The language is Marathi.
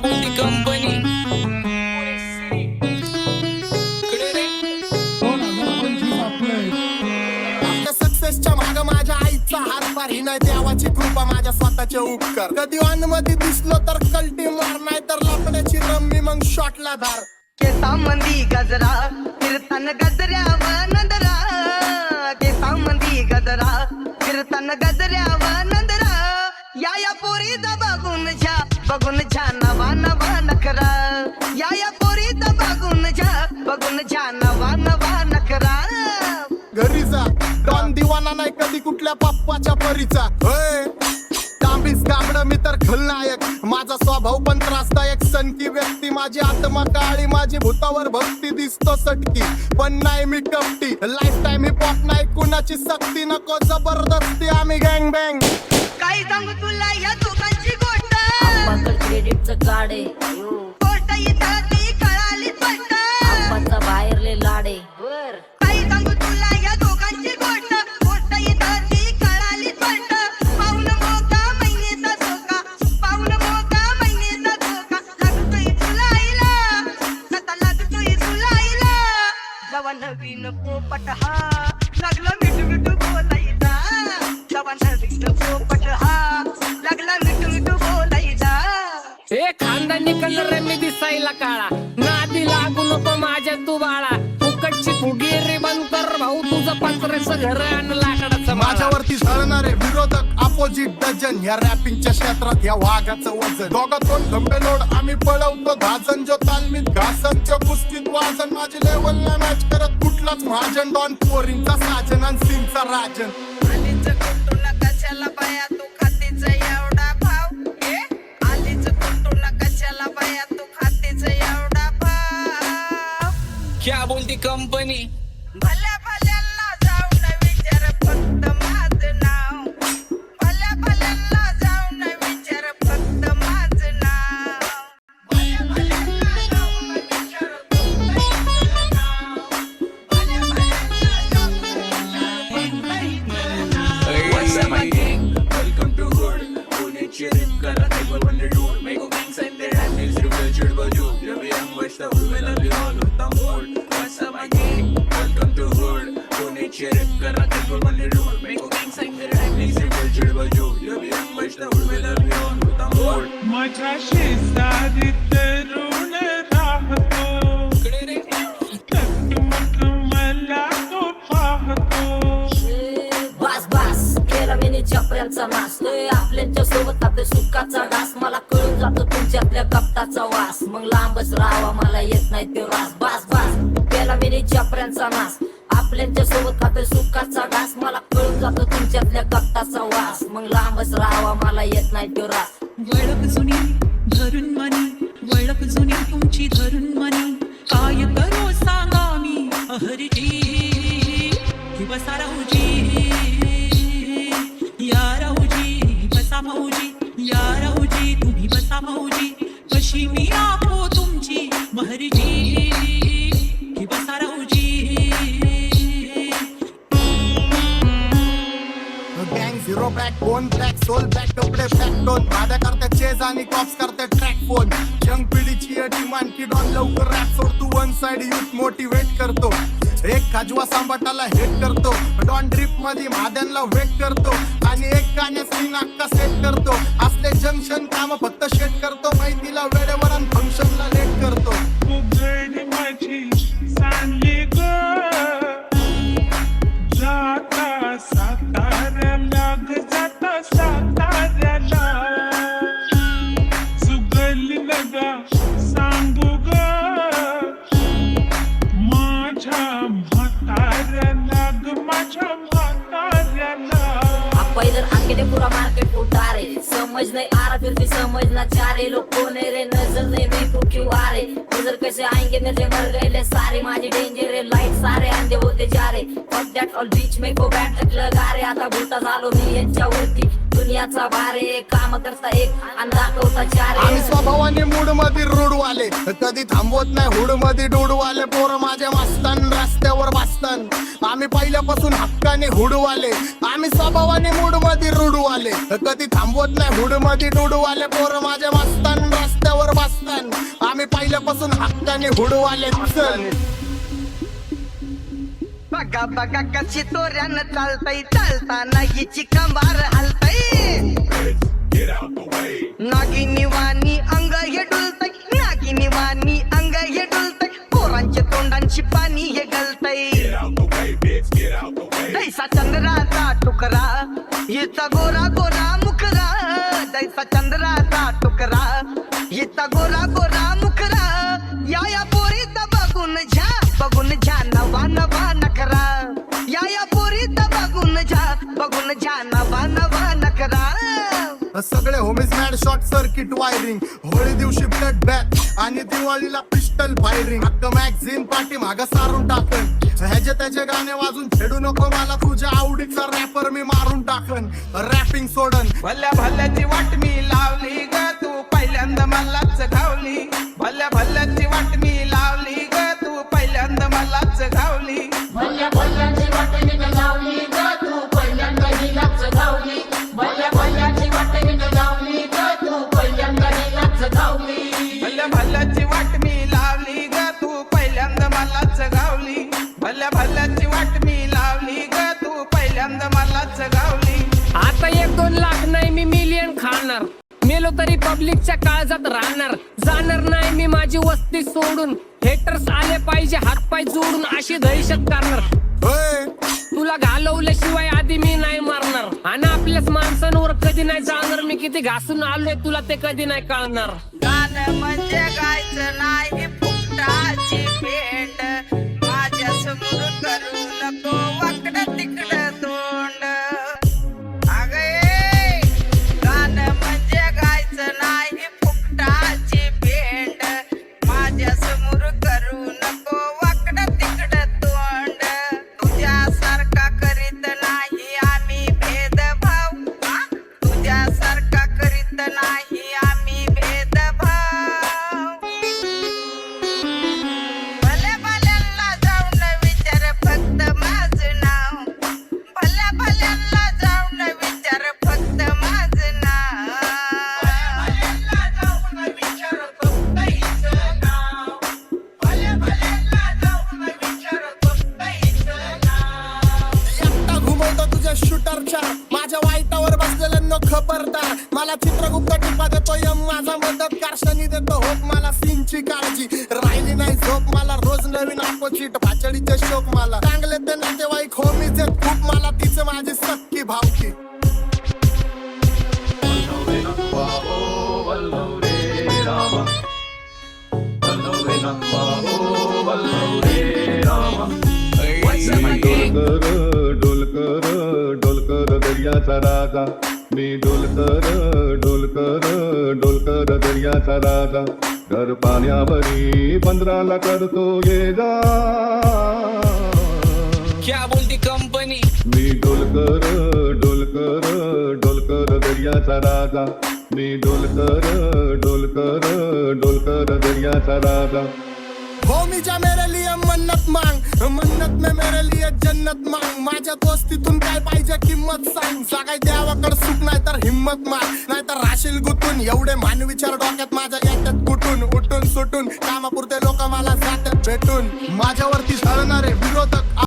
मोठी कंपनी सक्सेसच्या माग माझ्या आईचा हातभार ही नाही देवाची कृपा माझ्या स्वतःचे उपकार कधी मध्ये दिसलो तर कल्टी मार नाही तर लपण्याची रम्मी मग शॉटला धार केसांमंदी गजरा फिरताना गजऱ्यावर नंदरा केसांमंदी गजरा फिरताना गजऱ्यावर नंदरा या पोरीचा बघून छा नवा नवा नखरा या पोरीचा बघून छा नवा नवा नखरा घरी जा डॉन दिवाना नाही कधी कुठल्या पप्पाच्या परीचा तांबीस गाबड मी तर खलनायक माझा स्वभाव पण त्रासदायक सनकी व्यक्ती माझी आत्मा काळी माझी भूतावर भक्ती दिसतो सटकी पण नाही मी कपटी लाईफ टाइम हिप हॉप नाही कुणाची सक्ती नको जबरदस्ती आम्ही गँग बँग काय सांगू तुला या दोघांची गोष्ट क्रेडिटचं कार्ड आहे गोष्ट इथं ती कळाली स्पष्ट आप्पाचा बाहेरले लाडे काय सांगू तुला या दोघांची गोष्ट गोष्ट इथं ती कळाली स्पष्ट पाऊन मोका महिनेचा धोका पाऊन मोका महिनेचा धोका लागतोय तुला आईला सता लागतोय तुला आईला जवा नवीन पोपट हा लागला मिठू मिठू बोलायचा जवा नवीन पोपट हा लागला मिठू मिठू बोलायचा ए खानदानी कलर रे मी दिसायला काळा नादी लागू नको माझ्या तू बाळा फुकटची फुगीरी बंद कर भाऊ तुझं पत्रेचं घर आणि लाकडाचं माझ्यावरती झळणारे विरोधक अपोजिट डझन या रॅपिंगच्या क्षेत्रात या वाघाचं वजन दोघात दोन खंबे लोड आम्ही पळवतो धाजन जो तालमीत घासनच्या कुस्तीत वाजन माझी लेवल ना मॅच करत कुठलाच महाजन डॉन पोरींचा साजन आणि सीनचा राजन आलीच कुटुला कशाला बाया तू खातीच एवढा भाव आलीच कुटुला कशाला बाया तू खातीच एवढा भाव क्या बोलती कंपनी भल्या भल्यांना जाऊन विचार फक्त माझं नाव भल्या भल्यांना जाऊन विचार फक्त माझं नाव भल्या भल्यांना जाऊन विचार फक्त माझं नाव भल्या भल्यांना जाऊन What's up, my gang? Welcome to Hood. Pune Cherry Kara Table when they do. Make a gang sign their hand is real church baju. Every young west of will be all with the mood. What's up, my gang? Welcome to Hood. Pune Cherry Kara Table when they do. Make a gang sign their hand is real church baju. Every young west of will be all with the mood. माझ्या शेजारी तरुण राहतो टकमक मला तो पाहतो बस बस केला मी चपऱ्यांचा नाश आपल्याच्या सोबत आपल्या सुखाचा घास मला कळून जातो तुमच्यातल्या कपटाचा वास मग लांबच राहावा मला येत नाही ते रास बस बस केला मी चपऱ्यांचा नाश आपल्याच्या सोबत आपल्या सुखाचा घास मला कळून जातो तुमच्यातल्या कपटाचा वास मग लांबच राहावा मला येत नाही तो रास वळख जुनी धरून मनी वळख जुनी तुमची धरून मनी काय करो सांगा मी अहरजी कि बसा राहूजी या राहूजी बसा भाऊजी या राहूजी तुम्ही बसा भाऊजी कशी मी आपो तुमची महरजी कि बसा राहूजी गँग zero back bone black soul back कपडे बॅक डोन भाड्या करते चेज आणि कॉप्स करते ट्रॅक फोन यंग पिढीची डिमांड की डॉन लवकर रॅप सोड तू वन साइड युथ मोटिवेट करतो एक खाजवा सांबाटाला हेट करतो डॉन ड्रिप मध्ये महाद्यांना वेट करतो आणि एक गाण्यास मी नाक्का सेट करतो असले जंक्शन काम फक्त शेट करतो माहितीला वेळेवर आणि फंक्शनला लेट करतो उघड माझी सांगली ग जाता साताऱ्याला ग जाता साताऱ्याला सुगली लगा सांगू ग माझ्या म्हाताऱ्याला ग माझ्या म्हाताऱ्याला पहिलं आंकेडे पुरा मार्केट उतारे समझ नहीं आ रहा फिर भी समझना चाह रहे लोग कौन है रे नजर नहीं मेरे को क्यों आ रहे नजर कैसे आएंगे मेरे मर गए ले सारे माझे डेंजर है लाइट सारे अंधे होते जा रहे फक दैट ऑल बीच में को बैठ लगा रे आता भूता झालो मी यांच्यावरती दुनियाचा भारे काम करता एक आणि दाखवता चार आम्ही स्वभावाने मूड मध्ये रूडवाले कधी थांबवत नाही हुड मध्ये डुडवाले पोरं माझ्या मस्तान रस्त्यावर बसतान आम्ही पहिल्यापासून हक्काने हुडवाले आम्ही स्वभावाने मूड मध्ये रूडवाले कधी थांबवत नाही हुड मध्ये डुडवाले पोरं माझ्या मस्तान रस्त्यावर बसतान पहिल्यापासून हक्काने हुडवाले चल. बघा बघा कशी तोऱ्यानं चालतय, चालताना हिची कंबार हलतय. नागिनी वाणी अंग हे डुलतय, नागिनी वाणी अंग हे डुलतय. पोरांच्या तोंडांची पाणी हे गलतय. जैसा चंद्राचा तुकडा हिचा गोरा गोरा मुखरा. जैसा चंद्राचा तुकडा हिचा गोरा गोरा मुखरा. या पोरीचा बघून झा नवा नवा नखरा. या पोरीचा बघून झा नवा नवा नखरा. सगळे homies mad short circuit wiring. Holi दिवशी ब्लड बॅथ आणि दिवाळीला पिस्टल फायरिंग. हक्क मॅगझिन पाठी माग सारून टाकन. ह्याचे त्याचे गाणे वाजून छेडू नको मला, तुझ्या आवडीचा रॅपर मी मारून टाकन. रॅपिंग सोडन. भल्या भल्याची वाट मी लावली ग, तू पहिल्यांदा मलाच घावली. भल्या भल्याची वाट मी लावली ग, तू पहिल्यांदा मलाच घावली. भल्या भल्याची वाट मी लावली ग, तू पहिल्यांदा हिलाच घावली. भल्या भल्याची वाट मी लावली ग, तू पहिल्यांदा हिलाच घावली. भल्या भल्याची वाट मी लावली ग, तू पहिल्यांदा मलाच घावली. भल्या भल्याची वाट मी लावली ग, तू पहिल्यांदा मलाच घावली. आता 1-2 लाख नाही मी मिलियन खाणार. मेलो तरी पब्लिकच्या काळजात राहणार. जाणार नाही मी माझी वस्ती सोडून. हेटर्स आले पाहिजे हातपाय जोडून, अशी दहशत करणार. होय तुला घालवल्याशिवाय आधी मी नाही मारणार. आणि आपल्याच माणसांवर कधी नाही जाणार. मी किती घासून आलोय तुला ते कधी नाही कळणार. गाणं म्हणजे गायचं नाही फुकटाची भेट. माझ्या समोर करू नको वाकडं तिकडं तोंड. अगे गाणं म्हणजे गायचं नाही फुकटाची भेट. माझ्या समोर करू नको वाकडं तिकडं तोंड. तुझ्यासारखा करीत नाही आम्ही भेदभाव. तुझ्यासारखा करीत नाही आम्ही भेदभाव. भल्या भल्यांना जाऊन विचार फक्त माझं नाव. भल्या भल्यांना जाऊन विचार फक्त माझं नाव. भल्या जाऊन विचार फक्त हिचं नाव. भल्या जाऊन विचार फक्त हिचं नाव. एकटा घुमवतो तुझ्या शूटरच्या. माझ्या वाईटावर बसलेल्यांना खबरदार. मला चित्रगुप्त टिपा देतो यम माझा मदतकार. शनी देतो होप मला सीनची काळजी. राहिली नाही झोप मला रोज नवीन अपोजिट. भाचडीचे शोक मला चांगले ते नातेवाईक होमीच आहेत खूप. मला तिचं माझी सक्की भावकी. डोलकर दर्याचा राजा. मी डोलकर दर्याचा राजा. घर पाण्यावरी बंदराला करतो ये जा. क्या बोलती कंपनी. मी डोलकर दर्याचा राजा. मी डोलकर दर्याचा राजा. होमीच्या मेरे लिए मन्नत मांग. मन्नत में मेरे लिए जन्नत मांग. माझ्या दोस्तीतून काय पाहिजे किंमत सांग. सगळ्या देवाकडे सुख नाही तर हिम्मत माग. नाही तर राशील गुतून. एवढे मानविचार डोक्यात माझ्या येतात कुठून. उठून सुटून कामापुरते लोक मला जातात भेटून. माझ्यावरती झळणारे विरोधक